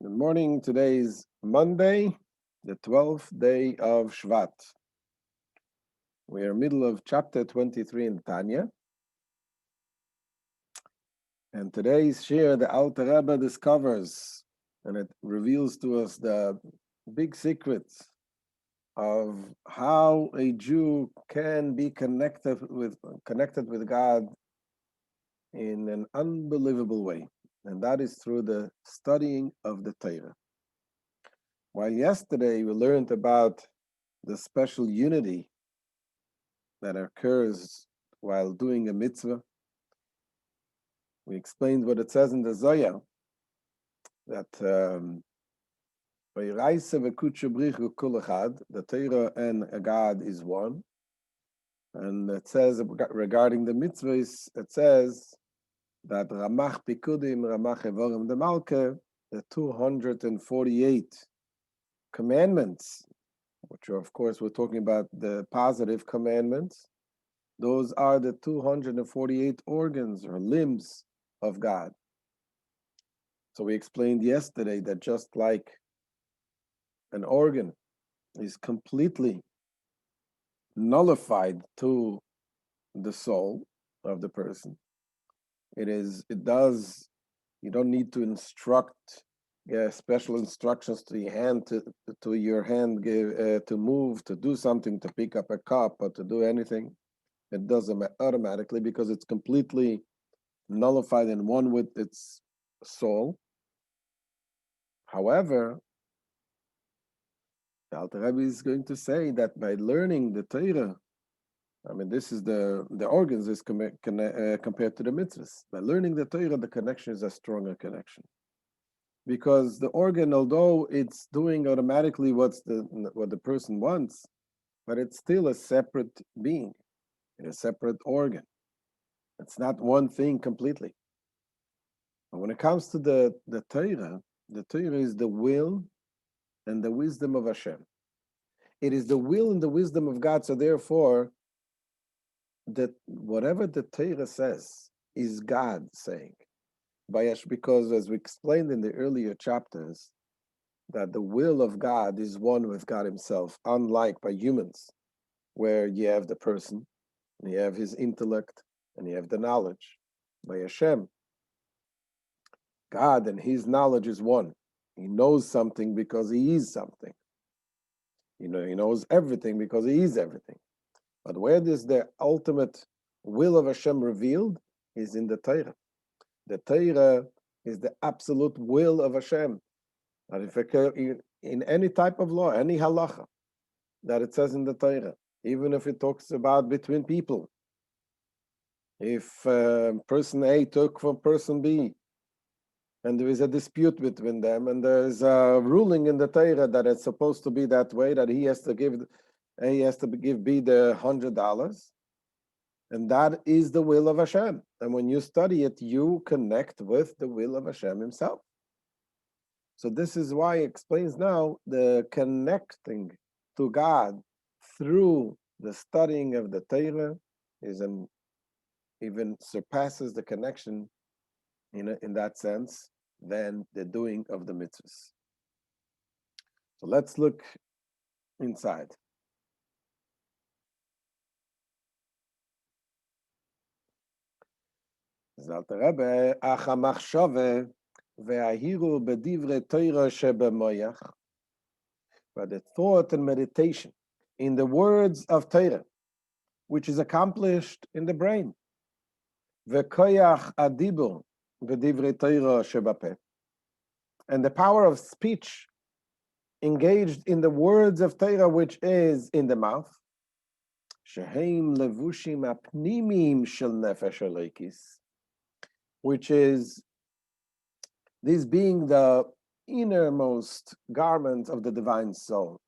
Good morning. Today is Monday, the 12th day of Shevat. We are middle of chapter 23 in Tanya. And today's shir, the Alter Rebbe discovers, and it reveals to us the big secrets of how a Jew can be connected with God in an unbelievable way. And that is through the studying of the Torah. While yesterday we learned about the special unity that occurs while doing a mitzvah, we explained what it says in the Zohar, that the Torah and God is one. And it says regarding the mitzvahs, it says that Ramach Pikudim, Ramach Evorim de Malke, the 248 commandments, which are, of course, we're talking about the positive commandments. Those are the 248 organs or limbs of God. So we explained yesterday that just like an organ is completely nullified to the soul of the person, you don't need to instruct special instructions to your hand to move, to do something, to pick up a cup or to do anything. It does it automatically because it's completely nullified and one with its soul. However, the Alter Rebbe is going to say that by learning the Torah, this is the organs is compared to the mitzvahs. By learning the Torah, the connection is a stronger connection. Because the organ, although it's doing automatically what the person wants, but it's still a separate being, a separate organ. It's not one thing completely. But when it comes to the Torah is the will and the wisdom of Hashem. It is the will and the wisdom of God. So therefore, that whatever the Torah says is God saying. Because as we explained in the earlier chapters, that the will of God is one with God himself, unlike by humans, where you have the person, and you have his intellect, and you have the knowledge. By Hashem, God and his knowledge is one. He knows something because he is something. He knows everything because he is everything. But where is the ultimate will of Hashem revealed is in the Torah. The Torah is the absolute will of Hashem. And if in any type of law, any halacha that it says in the Torah, even if it talks about between people, if person A took from person B, and there is a dispute between them, and there is a ruling in the Torah that it's supposed to be that way, that he has to give B the $100, and that is the will of Hashem. And when you study it, you connect with the will of Hashem himself. So this is why it explains now the connecting to God through the studying of the Torah even surpasses the connection in that sense than the doing of the mitzvahs. So let's look inside. Zalta Rebbe, acha machshove ve'ahiru bedivre Torah shebemoyach, but the thought and meditation in the words of Torah, which is accomplished in the brain. Ve'koyach adibur v'divrei Torah shebapeh, and the power of speech engaged in the words of Torah, which is in the mouth. Sheheim levushim apnimim shel nefesh elekis, which is this being the innermost garment of the divine soul.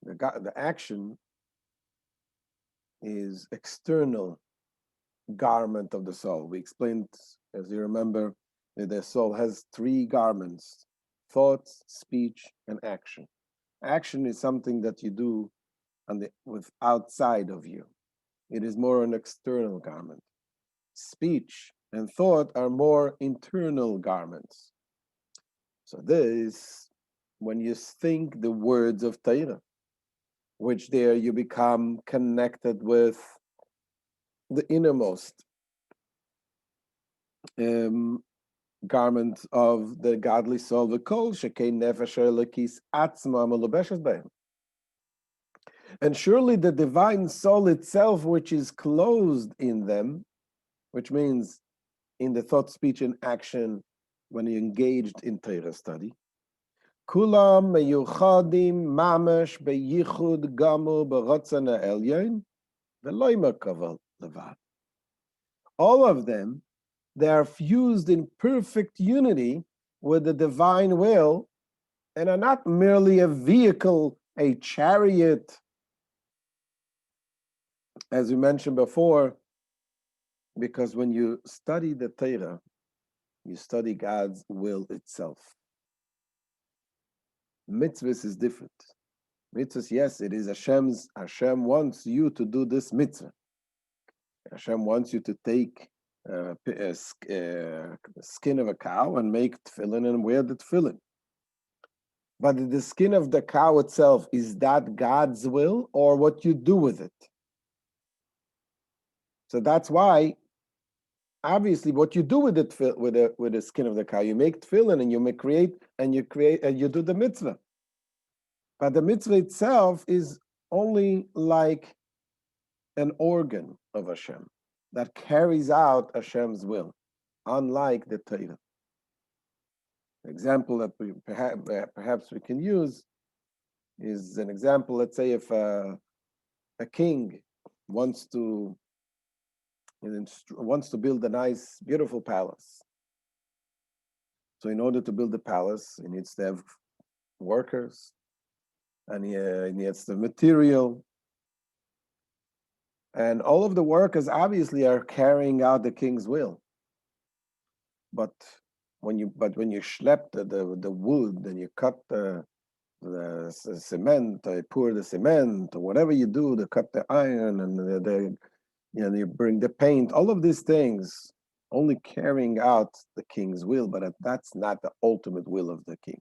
The action is external garment of the soul. We explained, as you remember, that the soul has three garments: thoughts, speech, and action. Action is something that you do with outside of you. It is more an external garment. Speech and thought are more internal garments. So this, when you think the words of Torah, which there you become connected with the innermost garment of the godly soul, the kol shekei nefesh elokis atzma melubeshes behem. And surely the divine soul itself, which is closed in them, which means in the thought, speech, and action when you engaged in Torah study, kulam meyuchadim mamash beyichud gamu b'rotzon ha'elyon v'lo merkaval levad. All of them, they are fused in perfect unity with the divine will and are not merely a vehicle, a chariot, as we mentioned before, because when you study the Torah, you study God's will itself. Mitzvahs is different. Mitzvahs, yes, it is Hashem's. Hashem wants you to do this mitzvah. Hashem wants you to take skin of a cow and make tefillin and wear the tefillin. But the skin of the cow itself, is that God's will or what you do with it? So that's why, obviously, what you do with it with the skin of the cow, you make tefillin and you do the mitzvah. But the mitzvah itself is only like an organ of Hashem that carries out Hashem's will, unlike the Torah. The example that we perhaps we can use is an example. Let's say if a king wants to build a nice, beautiful palace. So in order to build the palace, he needs to have workers, and he needs the material. And all of the workers obviously are carrying out the king's will. But when you schlep the wood and you cut the cement, or you pour the cement, or whatever you do to cut the iron and you bring the paint, all of these things only carrying out the king's will, but that's not the ultimate will of the king.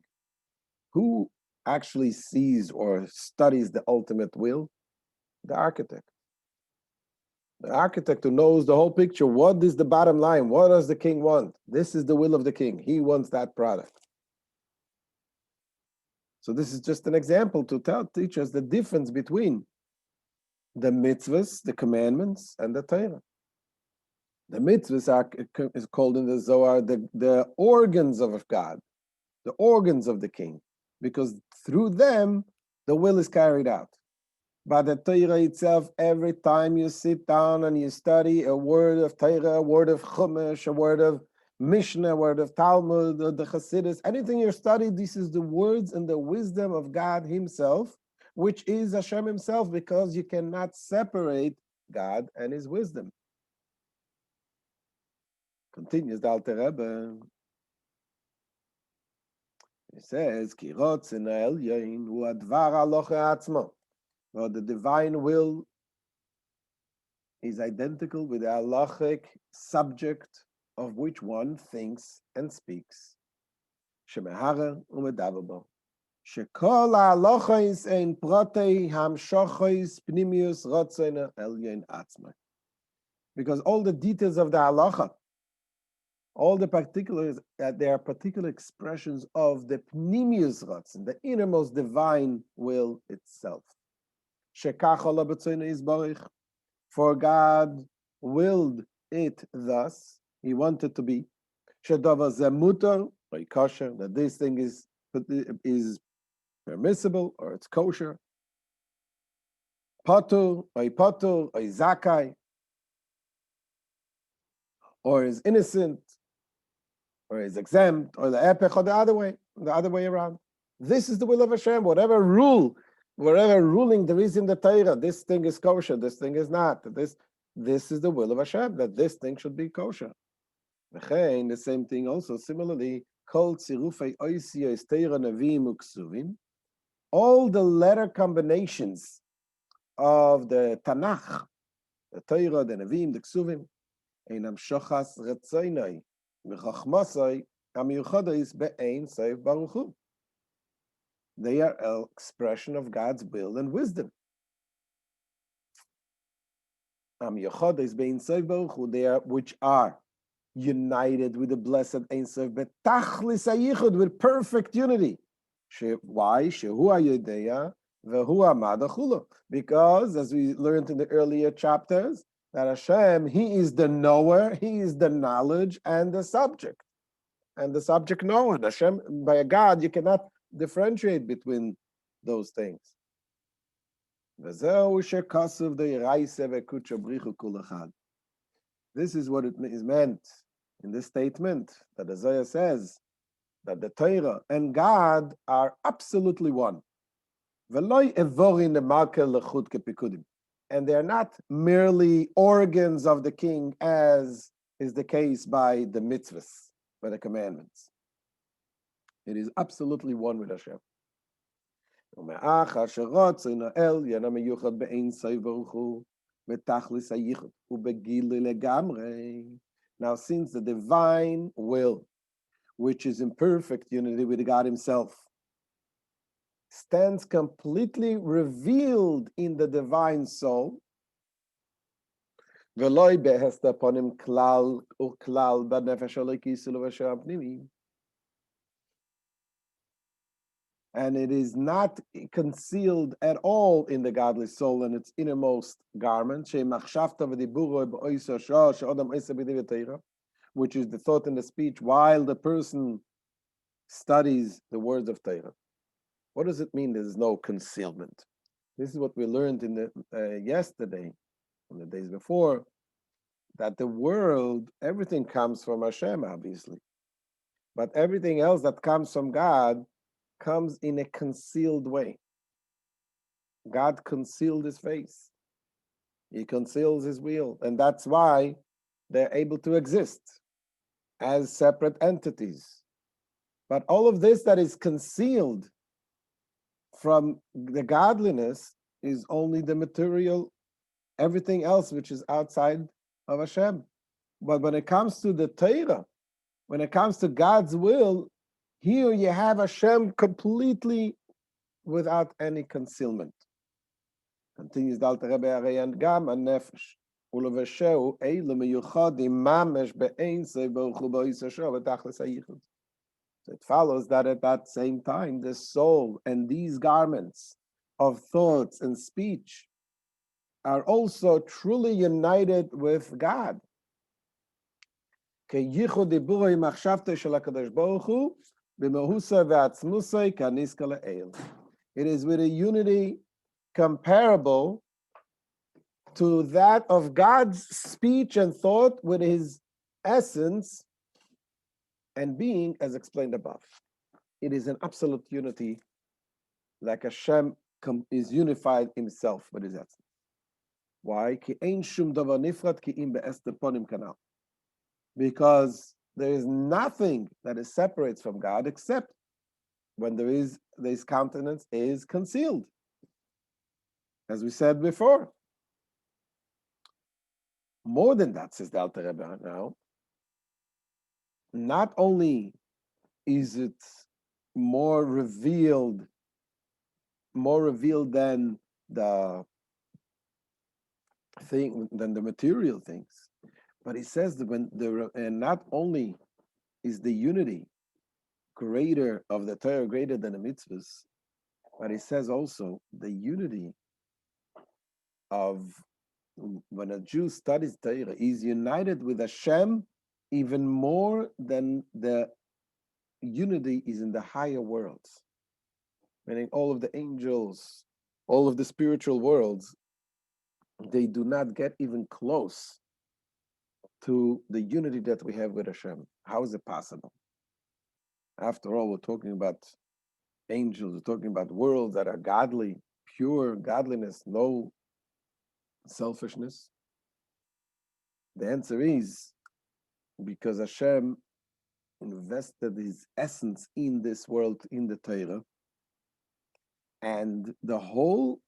Who actually sees or studies the ultimate will? The architect. The architect who knows the whole picture. What is the bottom line? What does the king want? This is the will of the king. He wants that product. So this is just an example to teach us the difference between the mitzvahs, the commandments, and the Torah. The mitzvahs is called in the Zohar the organs of God, the organs of the king, because through them the will is carried out. But the Torah itself, every time you sit down and you study a word of Torah, a word of Chumash, a word of Mishnah, a word of Talmud, or the Chassidus, anything you study, this is the words and the wisdom of God Himself, which is Hashem Himself, because you cannot separate God and His wisdom. Continues the Alter Rebbe. He says, Ki rotzen ha'elyon hu advar ha'alocha atzmo. Well, the divine will is identical with the halachic subject of which one thinks and speaks. Shemehara u'medaber bo. Shekol ha'alochos ein protei hamshochos pnimius rotzen ha'elyon atzmo. Because all the details of the halacha, all the particulars, they are particular expressions of the pnimius rotzen, the innermost divine will itself. For God willed it thus, He wanted to be. That this thing is permissible or it's kosher. Patur, or zakai, or is innocent, or is exempt, or the epech, or the other way around. This is the will of Hashem. Whatever ruling there is in the Torah, this thing is kosher, this thing is not. This is the will of Hashem, that this thing should be kosher. The same thing also, similarly, all the letter combinations of the Tanakh, the Torah, the Nevi'im, the Ksuvim, einam shochas retzainai v'chachmasai Amiyuchoda be'ein seif baruch hu. They are an expression of God's will and wisdom. Amiyuchoda is be'ein seif baruch hu. They are which are united with the blessed Ein Sof betachlis hayichud, with perfect unity. Why? Shehu hayodeya vehu hamad hachulu. Because, as we learned in the earlier chapters, that Hashem, He is the knower, He is the knowledge, and the subject knower. Hashem, by a God, you cannot differentiate between those things. This is what it is meant in this statement that Isaiah says that the Torah and God are absolutely one. And they are not merely organs of the king, as is the case by the mitzvahs, by the commandments. It is absolutely one with Hashem. Now, since the divine will, which is in perfect unity with God Himself, stands completely revealed in the divine soul, and it is not concealed at all in the godly soul and its innermost garment, which is the thought and the speech while the person studies the words of Torah. What does it mean there's no concealment? This is what we learned in the yesterday, and the days before, that the world, everything comes from Hashem, obviously. But everything else that comes from God comes in a concealed way. God concealed His face. He conceals His will. And that's why they're able to exist as separate entities. But all of this that is concealed from the godliness is only the material, everything else which is outside of Hashem. But when it comes to the Torah, when it comes to God's will, here you have Hashem completely without any concealment. Continues the Alter Rebbe, and gam nefesh ulevesheu eilu miyuchadim mamesh be'ein sei baruch hu ba'isasho v'tachlis hayichud. So it follows that at that same time, the soul and these garments of thoughts and speech are also truly united with God. It is with a unity comparable to that of God's speech and thought with His essence and being, as explained above. It is an absolute unity, like Hashem is unified Himself with His essence. Why? Because there is nothing that is separates from God except when there is this countenance is concealed, as we said before. More than that, says the Alter Rebbe now, not only is it more revealed than the thing, than the material things, but he says that and not only is the unity greater of the Torah greater than the mitzvahs, but he says also the unity of when a Jew studies Torah is united with Hashem even more than the unity is in the higher worlds, meaning all of the angels, all of the spiritual worlds, they do not get even close to the unity that we have with Hashem. How is it possible? After all, we're talking about angels, we're talking about worlds that are godly, pure godliness, no selfishness. The answer is because Hashem invested His essence in this world, in the Torah, and the whole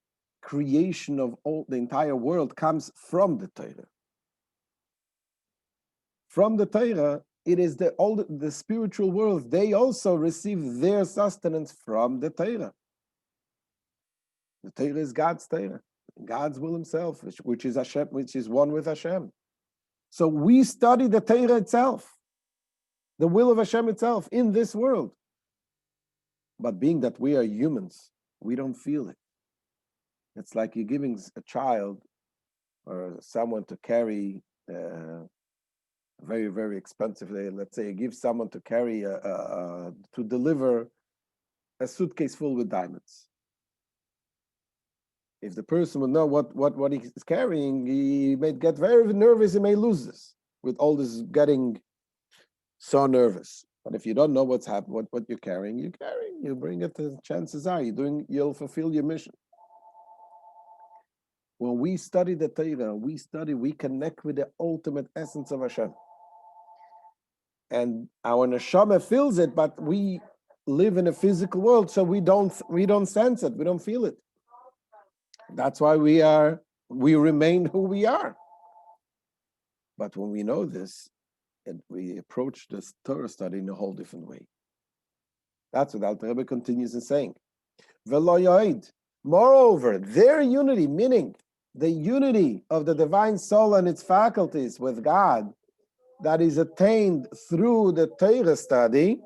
creation of the entire world comes from the Torah. From the Torah, it is all the spiritual world, they also receive their sustenance from the Torah. The Torah is God's Torah, God's will himself, which is Hashem, which is one with Hashem. So we study the Torah itself, the will of Hashem itself in this world. But being that we are humans, we don't feel it. It's like you're giving a child or someone to carry very, very expensive. Let's say you give someone to carry to deliver a suitcase full with diamonds. If the person would know what he is carrying, he may get very nervous. He may lose this with all this getting so nervous. But if you don't know what's happening, what you're carrying, you bring it. The chances are you'll fulfill your mission. When we study the Torah, we connect with the ultimate essence of Hashem. And our neshama feels it, but we live in a physical world, so we don't sense it, we don't feel it. That's why we remain who we are. But when we know this, and we approach this Torah study in a whole different way. That's what Alter Rebbe continues in saying. Moreover, their unity, meaning the unity of the divine soul and its faculties with God, that is attained through the Torah study,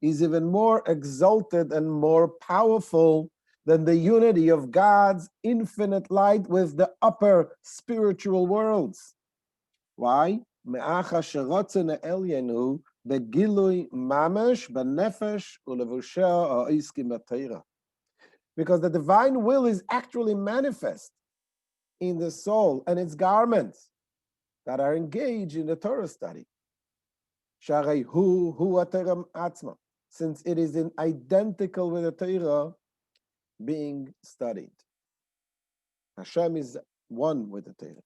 is even more exalted and more powerful than the unity of God's infinite light with the upper spiritual worlds. Why? Because the divine will is actually manifest in the soul and its garments that are engaged in the Torah study. Since it is identical with the Torah being studied. Hashem is one with the Torah.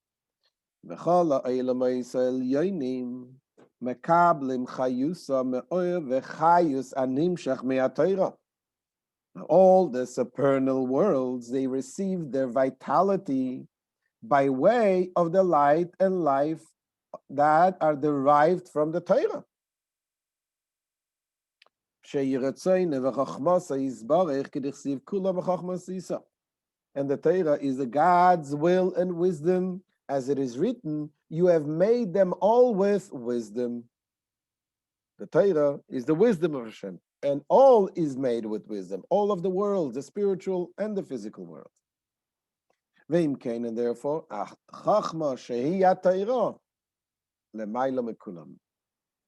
All the supernal worlds, they receive their vitality by way of the light and life that are derived from the Torah. And the Torah is the God's will and wisdom, as it is written, you have made them all with wisdom. The Torah is the wisdom of Hashem, and all is made with wisdom, all of the world, the spiritual and the physical world. And therefore,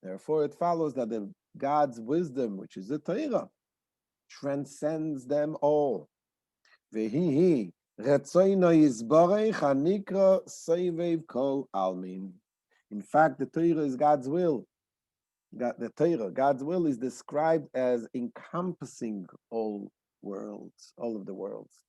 therefore it follows that the God's wisdom, which is the Torah, transcends them all. In fact, the Torah is God's will. God's will is described as encompassing all worlds, all of the worlds.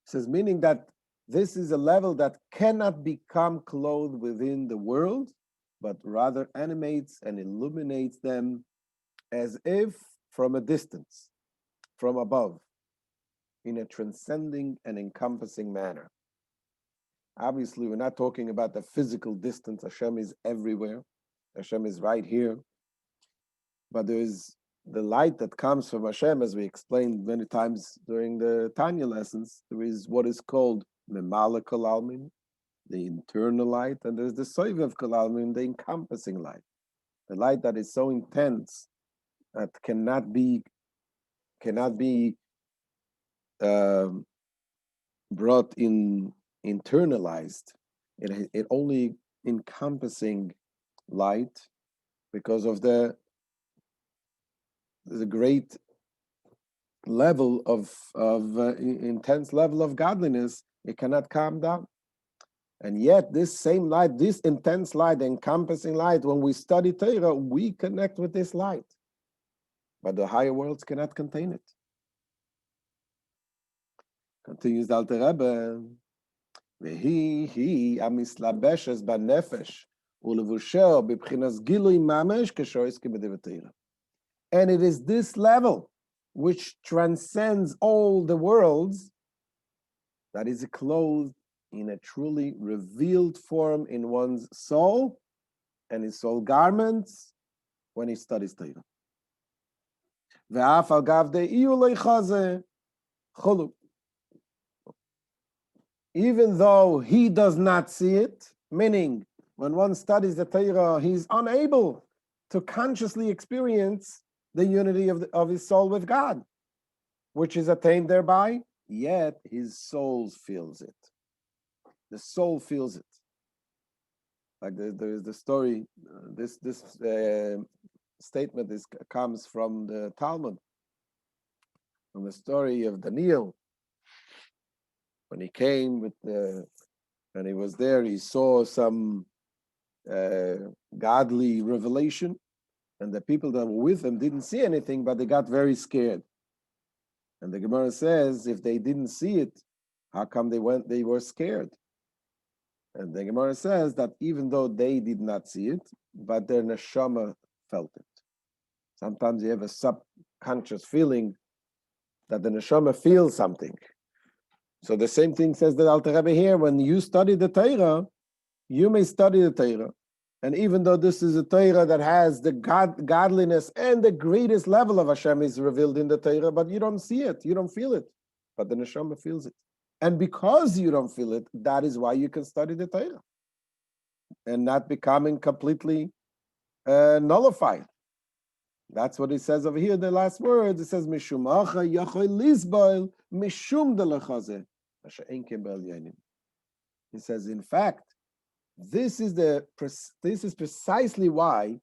Says, meaning that this is a level that cannot become clothed within the world, but rather animates and illuminates them as if from a distance, from above, in a transcending and encompassing manner. Obviously, we're not talking about the physical distance. Hashem is everywhere. Hashem is right here. But there is the light that comes from Hashem, as we explained many times during the Tanya lessons. There is what is called Memala Kol Almin, the internal light, and there's the Soivev Kol Almin, the encompassing light. The light that is so intense that cannot be brought in, internalized. It only encompassing light because of the great level of intense level of godliness. It cannot calm down. And yet this same light, this intense light, encompassing light, when we study Torah, we connect with this light. But the higher worlds cannot contain it. Continues the Alter Rebbe. He amislabeshes banefesh ulevushel b'bchinas gilui mamesh keshoiske b'divatira. And it is this level which transcends all the worlds that is clothed in a truly revealed form in one's soul and his soul garments when he studies Torah. Ve'af al gav de'iyu leichaze cholu. Even though he does not see it, meaning when one studies the Torah, he's unable to consciously experience the unity of his soul with God, which is attained thereby, yet his soul feels it. The soul feels it. Like there is the story, this statement comes from the Talmud, from the story of Daniel. When he came and he was there, he saw some godly revelation, and the people that were with him didn't see anything, but they got very scared. And the Gemara says, if they didn't see it, how come they were scared? And the Gemara says that even though they did not see it, but their neshama felt it. Sometimes you have a subconscious feeling that the neshama feels something. So the same thing says the Alter Rebbe here. When you study the Torah, you may study the Torah, and even though this is a Torah that has the godliness and the greatest level of Hashem is revealed in the Torah, but you don't see it, you don't feel it, but the neshama feels it. And because you don't feel it, that is why you can study the Torah and not becoming completely nullified. That's what it says over here, the last words. It says, Mishum acha yachol lisboil mishum delachazeh. He says, in fact, this is precisely why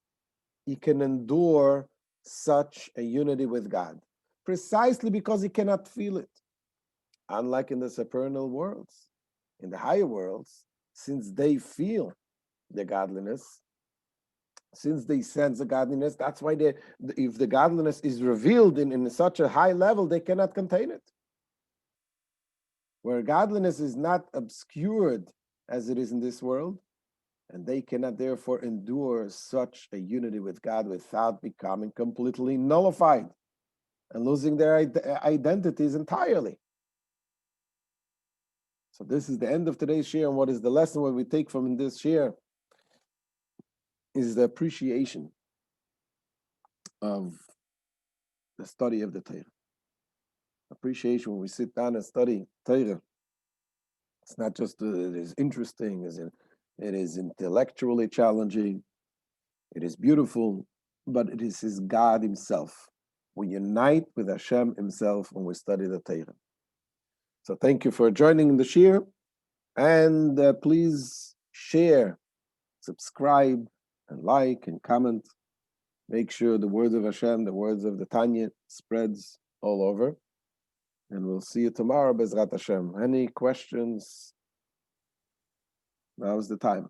he can endure such a unity with God. Precisely because he cannot feel it. Unlike in the supernal worlds, in the higher worlds, since they feel the godliness, since they sense the godliness, that's why if the godliness is revealed in such a high level, they cannot contain it. Where godliness is not obscured as it is in this world, and they cannot therefore endure such a unity with God without becoming completely nullified and losing their identities entirely. So this is the end of today's share, and what is the lesson what we take from this share is the appreciation of the study of the Torah. Appreciation when we sit down and study Torah. It's not just it is interesting, it is intellectually challenging, it is beautiful, but it is His God Himself. We unite with Hashem Himself when we study the Torah. So thank you for joining the shir, and please share, subscribe, and like and comment. Make sure the words of Hashem, the words of the Tanya spreads all over. And we'll see you tomorrow, Bezrat Hashem. Any questions? Now's the time.